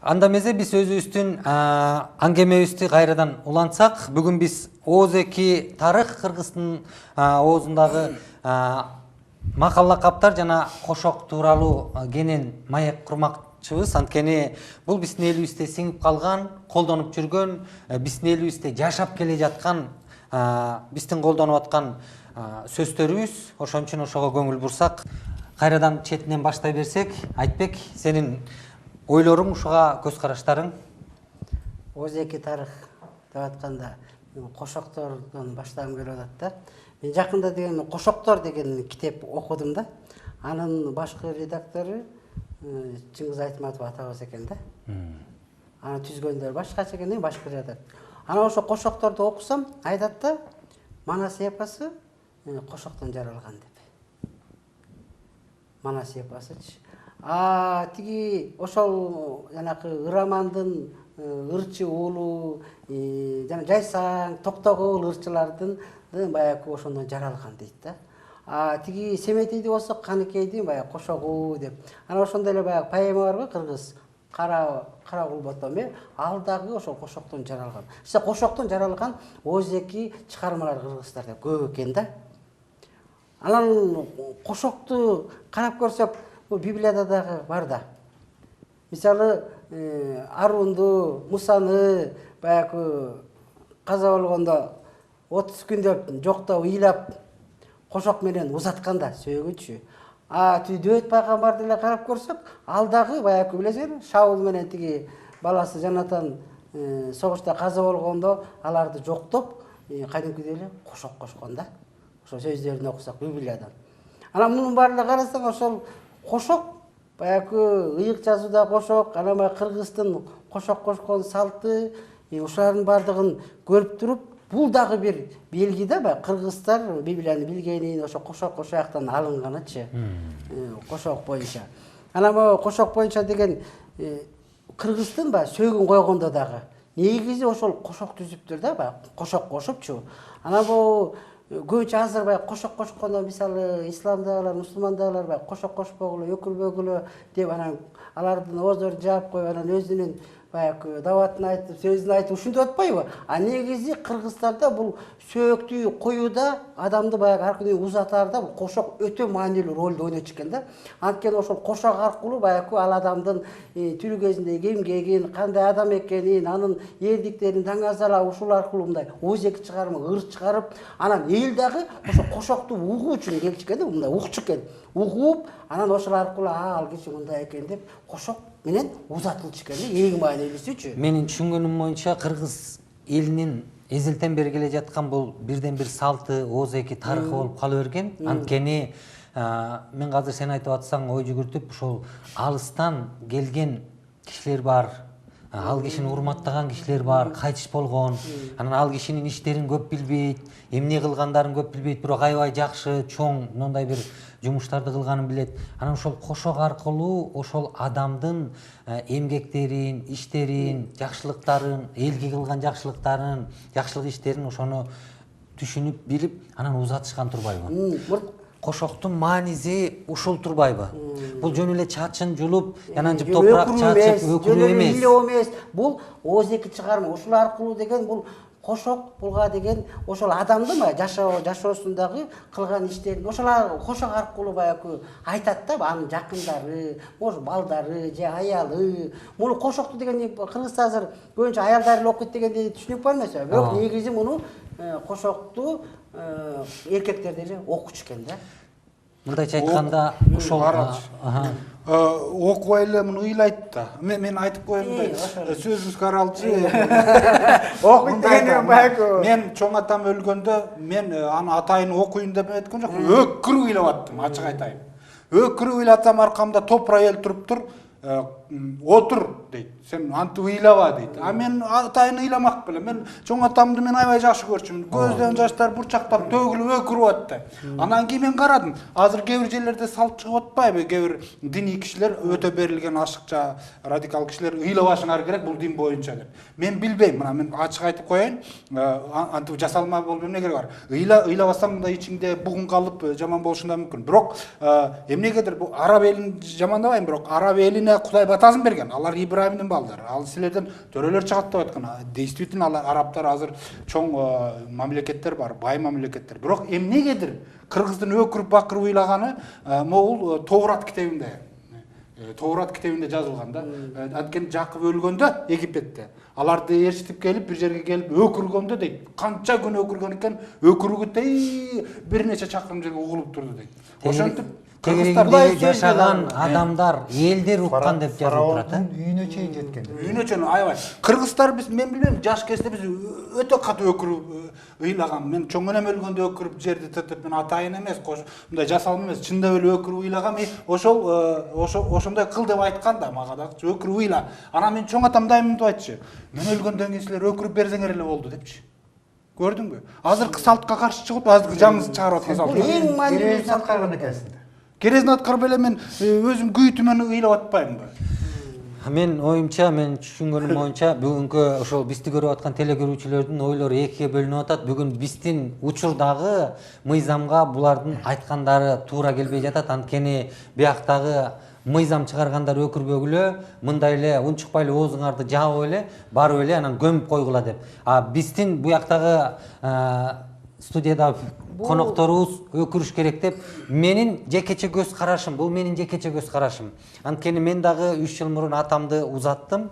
Анда мезе биз өзүбүздүн аңгемебизди кайрадан улантсак, бүгүн биз Ооз эки тарых Кыргыздын оозундагы макал лакаптар жана кошок тууралуу кенен маек курмакчыбыз. Анткени бул биздин элибизде сиңип калган, колдонуп жүргөн, биздин элибизде жашап келе жаткан, биздин колдонуп аткан сөздөрүбүз. Ошон үчүн ошого көңүл бурсак, кайрадан четинен баштай берсек, Айтбек, сенин ойлоруң, ушуга көз караштарың? Ооз эки тарых деп атканда кошоктордон баштагым келип атат да. Мен жакында деген Кошоктор деген китеп окудум да. Анын башкы редактору Чыңгыз Айтматов атабыз экен да. Аны түзгөндөр башкача экен, башкы редактор. Ана ошо Кошокторду окусам, айтат да, Манас эпосы Кошоктон жаралган деп. Манас эпосычы. Тиги ошол жанакы Ырамандын ырчы уулу жана Жайсаң, Токтогул ырчылардын баягы ошондон жаралган дейт да. Тиги Семетийди болсо Каныкейдин баягы кошогу деп. Ана ошондой эле баягы поэма барбы, кыргыз Кара Кулботом, ал дагы ошол Кошоктон жаралган. Кошоктон жаралган Ооз эки чыгармалар кыргыздарда көп экен да. Анан Кошокту карап көрсөк, бул Библияда дагы бар да. Мисалы, Арунду, Мусаны баягы каза болгондо 30 күндөп жокто ыйлап кошок менен узатканда сөөгүчү. Дөйт пайгамбарды эле карап көрсөк, ал дагы баягы билесиңер, Шаул менен тиги баласы Жанатан согушта каза болгондо аларды жоктоп, кадимкидей эле кошок кошкон да. Ошо сөздөрүн окусак Библиядан. Анан мунун баарын карасаң, ошол кошок баягы ыйык жазууда кошок, анан кыргыздын кошок кошкон салты, ушулардын баардыгын көрүп туруп, бул дагы бир белги да, баягы кыргыздар Библияны билгенин, ошо кошок ошол жактан алынганычы. Кошок боюнча. Анан могу кошок боюнча деген кыргыздын баягы сөөгүн койгондо дагы негизи ошол кошок түзүптүр да, баягы кошок кошупчу. Анан бул көбүнчө азыр баягы кошок кошкондо, мисалы, исламдагылар, мусулмандагылар баягы кошок кошпогулу, өкүлбөгүлү деп анан алардын оозорун жаап коюп, анан өзүнүн баягы даватын айтып, сөзүн айтып ушинтип атпайбы? Негизи кыргыздарда бул сөөктүү коюуда, адамды баягы ар күнү узатаарда бул кошок өтө маанилүү ролду ойночу экен да. Анткени ошол кошок аркылуу баягы ал адамдын тирүү кезиндеги эмгегин, кандай адам экенин, анын эрдиктерин даңазалап, ушул аркылуу мындай Ооз эки чыгарма ыр чыгарып, анан эл дагы ошо кошокту угуу үчүн келчү экен да, мындай укчу экен. Угуп, анан ошол аркылуу ал киши мындай экен деп кошок менен узатылчу экен да, эң маанилүүсүчү. Менин түшүнгөнүм боюнча кыргыз элинин эзелтен бери келе жаткан бул бирден бир салты, Ооз эки тарыхы болуп кала берген. Анткени мен азыр сен айтып атсаң ой жүгүртүп, ушул алыстан келген кишилер бар. Ал кишини урматтаган кишилер бар, кайтыш болгон. Анан ал кишинин иштерин көп билбейт, эмне кылгандарын көп билбейт, бирок аябай жакшы, чоң мындай бир жумуштарды кылганын билет. Анан ошол кошок аркылуу ошол адамдын эмгектерин, иштерин, жакшылыктарын, элге кылган жакшылыктарын, жакшылык иштерин ошону түшүнүп, билип, анан узатышкан турбайбы? Кошоктун мааниси ушул турбайбы? Бул жөн эле чачын жулуп, анан жып топурак чачып өкүрүү эмес. Бул Ооз эки чыгарма, ушул аркылуу деген бул кошок булга деген ошол адамдын жашоосундагы кылган иштерин ошол кошок аркылуу баягы айтат да, анын жакындары, может балдары же аялы. Муну кошокту деген кыргызда азыр көбүнчө аялдар эле окуйт дегенди түшүнүк бар эмес, бирок негизи муну кошокту эркектер деле окучу экен да. Мындайча айтканда, ошол окубай эле муну ыйлайт да. Мен айтып коеюн да, сөзүңүзгө аралчы. Окуйт дегенде баягы мен чоң атам өлгөндө, мен аны атайын окуйун деп айткан жокмун. Өкүрүп ыйлап аттым, ачык айтайын. Өкүрүп ыйлатсам аркамда топур айыл туруптур, отур дейт. Сен антип ыйлаба дейт. Мен атайын ыйламак белем. Мен чоң атамды мен аябай жакшы көрчүмүн. Көздөн жаштар бурчактап төгүлүп өкүрүп атты. Анан кийин мен карадым. Азыр кээ бир жерлерде салт чыгып атпайбы? Кээ бир диний кишилер, өтө берилген ашыкча радикал кишилер ыйлабашыңар керек бул дин боюнча деп. Мен билбейм. Мына мен ачык айтып коеюн. Антип жасалма болуп эмне керек бар? Ыйлабасаң да ичиңде бугун калып жаман болушу да мүмкүн. Бирок эмнегедир бу араб элин жамандабайм, бирок араб элине Кудай атасын берген. Алар Ибраимдин балдары. Ал силерден төрөлөр чыгат деп айткан. Действительно алар арабтар азыр чоң мамлекеттер бар, бай мамлекеттер. Бирок эмнегедир кыргыздын өкүрүп бакырып ыйлаганы могул Тоурат китебинде. Тоурат китебинде жазылган да. Анткени Жакып өлгөндө Египетте аларды ээрчитип келип бир жерге келип өкүргөндө дейт. Канча күн өкүргөн экен, өкүрүгү бир нече чакырым жерге угулуп турду дейт. Ошентип тегерегиндеги жашаган адамдар, элдер уккан деп жазылып турат. Үйүнө чейин жеткен. Үйүнө чейин аябай. Кыргыздар биз мен билбейм, жаш кезде биз өтө катуу өкүрүп ыйлаган. Мен чоң энем өлгөндө өкүрүп жерди тытып, мен атайын эмес, мындай жасалым эмес, чындап эле өкүрүп ыйлаган. Ошондой кыл деп айткан да мага да. Өкүрүп ыйла. Анан мен чоң атам дайым мынтип айтчу. Мен өлгөндөн кийин силер өкүрүп берсеңер эле болду депчи. Көрдүңбү? Азыркы салтка каршы чыгып, азыркы жаңы чыгарып аткан салт. Эң маанилүү салт калган экенсиң. Керезин аткарып эле мен өзүм күйүтүмөн ыйлап атпаймынбы? Мен оюмча, мен түшүнгөнүм боюнча бүгүнкү ошол бизди көрүп аткан телекөрүүчүлөрдүн ойлору экиге бөлүнүп атат. Бүгүн биздин учурдагы мыйзамга булардын айткандары туура келбей жатат. Анткени бияктагы мыйзам чыгаргандар өкүрбөгүлө, мындай эле унчукпай эле оозуңарды жаап эле, барып эле анан көмүп койгула деп. Биздин буяктагы студияда конокторубуз өкүрүш керек деп менин жекече көз карашым, бул менин жекече көз карашым. Анткени мен дагы 3 жыл мурун атамды узаттым.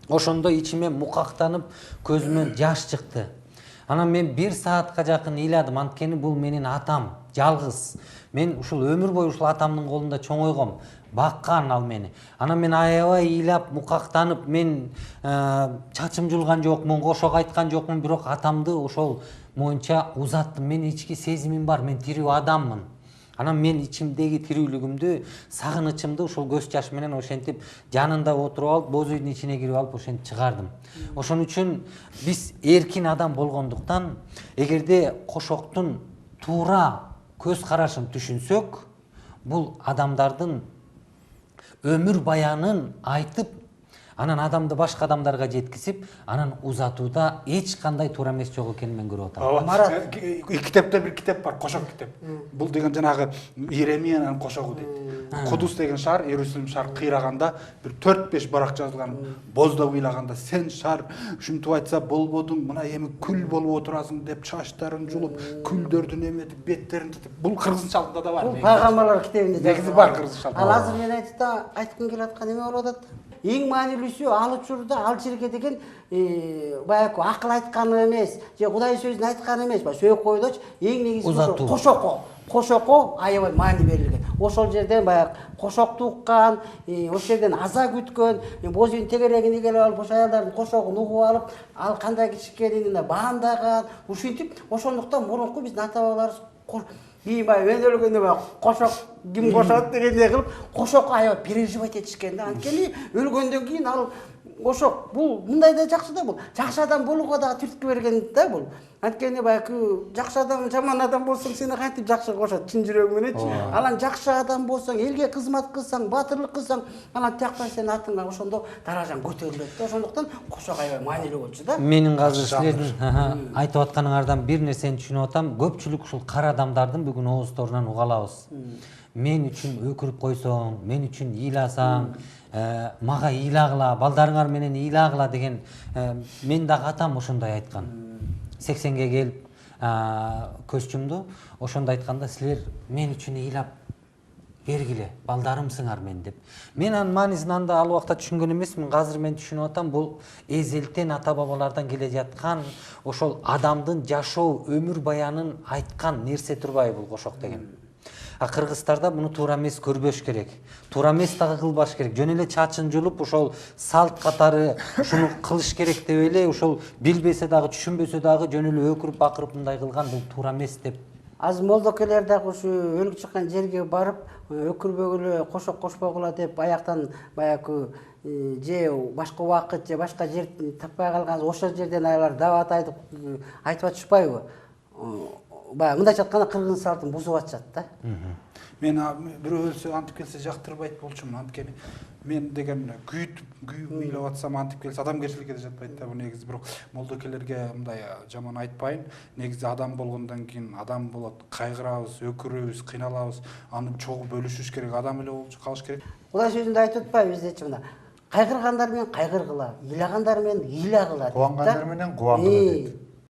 Ошондо ичиме мукактанып, көзүмөн жаш чыкты. Анан мен 1 саатка жакын ыйладым, анткени бул менин атам, жалгыз. Мен ушул өмүр бою ушул атамдын колунда чоңойгом, баккан ал мени. Анан мен аябай ыйлап, мукактанып, мен чачым жулган жокмун, кошок айткан жокмун, бирок атамды ошол моюнча узаттым. Мен ички сезимим бар, мен тирүү адаммын. Анан мен ичимдеги тирүүлүгүмдү, сагынычымды ушул көз жаш менен ошентип жанында отуруп алып, боз үйдүн ичине кирип алып ошентип чыгардым. Ошон үчүн биз эркин адам болгондуктан, эгерде кошоктун туура көз карашын түшүнсөк, бул адамдардын өмүр баянын айтып, анан адамды башка адамдарга жеткизип, анан узатууда эч кандай туура эмес жок экенин мен көрүп атам. Китепте бир китеп бар, кошок китеп. Бул деген жанагы Иеремиянын кошогу дейт. Кудус деген шаар, Иерусалим шаар кыйраганда бир 4-5 барак жазылган. Боздоп ыйлаганда сен шаар ушинтип айтса болбодуң, мына эми күл болуп отурасың деп чачтарын жулуп, күлдөрдүн эметип, беттерин тытып. Бул кыргыз шартында да бар. Бул пайгамбарлар китебинде негизи бар кыргыз шартында. Ал азыр мен айткым келип аткан эме болуп атат. Эң маанилүүсү ал учурда ал жерге деген баягы акыл айтканы эмес, же Кудай сөзүн айтканы эмес, сөйөк койдочу эң негизи кошокко аябай маани берилген. Ошол жерден баягы кошокту уккан, ошол жерден аза күткөн, боз үйдүн тегерегине келип алып, ошо аялдардын кошогун угуп алып, ал кандай кичикенин баамдаган, ушинтип, ошондуктан мурунку биздин ата бабаларыбыз мен өлгөндө кошок ким кошот дегендей кылып, кошокко аябай переживать этишкен да. Анткени өлгөндөн кийин ал кошок бул мындай да жакшы да, бул жакшы адам болууга дагы түрткү берген да бул. Анткени баягы жакшы адам, жаман адам болсоң сени кантип жакшы кошот, чын жүрөгү мененчи. Анан жакшы адам болсоң, элге кызмат кылсаң, батырлык кылсаң, анан тияктан сенин атыңа ошондо даражаң көтөрүлөт да. Ошондуктан кошок аябай маанилүү болчу да. Менин азыр силердин айтып атканыңардан бир нерсени түшүнүп атам. Көпчүлүк ушул кара адамдардын бүгүн оозторунан уга алабыз. Мен үчүн өкүрүп койсоң, мен үчүн ыйласаң, мага ыйлагыла, балдарыңар менен ыйлагыла деген, мен дагы атам ошондой айткан. 80ге келип көз жумду. Ошондо айтканда силер мен үчүн ыйлап бергиле, балдарымсыңар мен деп. Мен анын маанисин анда ал убакта түшүнгөн эмесмин. Азыр мен түшүнүп атам, бул эзелтен ата бабалардан келе жаткан ошол адамдын жашоо өмүр баянын айткан нерсе турбайбы бул кошок деген. Кыргыздарда муну туура эмес көрбөш керек. Туура эмес дагы кылбаш керек. Жөн эле чачын жулуп, ошол салт катары ушуну кылыш керек деп эле, ошол билбесе дагы, түшүнбөсө дагы жөн эле өкүрүп бакырып мындай кылган бул туура эмес деп. Азыр молдокелер дагы ушу өлүп чыккан жерге барып, өкүрбөгүлө, кошок кошпогула деп аяктан баягы же башка убакыт же башка жер таппай калган ошол жерден аялар дават айтып атышпайбы? баягы мындайча айтканда кыргыз салтын бузуп атышат да. Мен бирөө өлсө антип келсе жактырбайт болчумун, анткени мен деген күйүп ыйлап атсам антип келсе адамгерчиликке да жатпайт да. Бул негизи бирок молдокелерге мындай жаман айтпайын. Негизи адам болгондон кийин адам болот, кайгырабыз, өкүрөбүз, кыйналабыз. Аны чогуу бөлүшүш керек, адам эле болуп калыш керек. Кудай сөзүндө айтып атпайбы биздечи мына. Кайгыргандар менен кайгыргыла, ыйлагандар менен ыйлагыла. Кубангандар менен кубангыла дейт.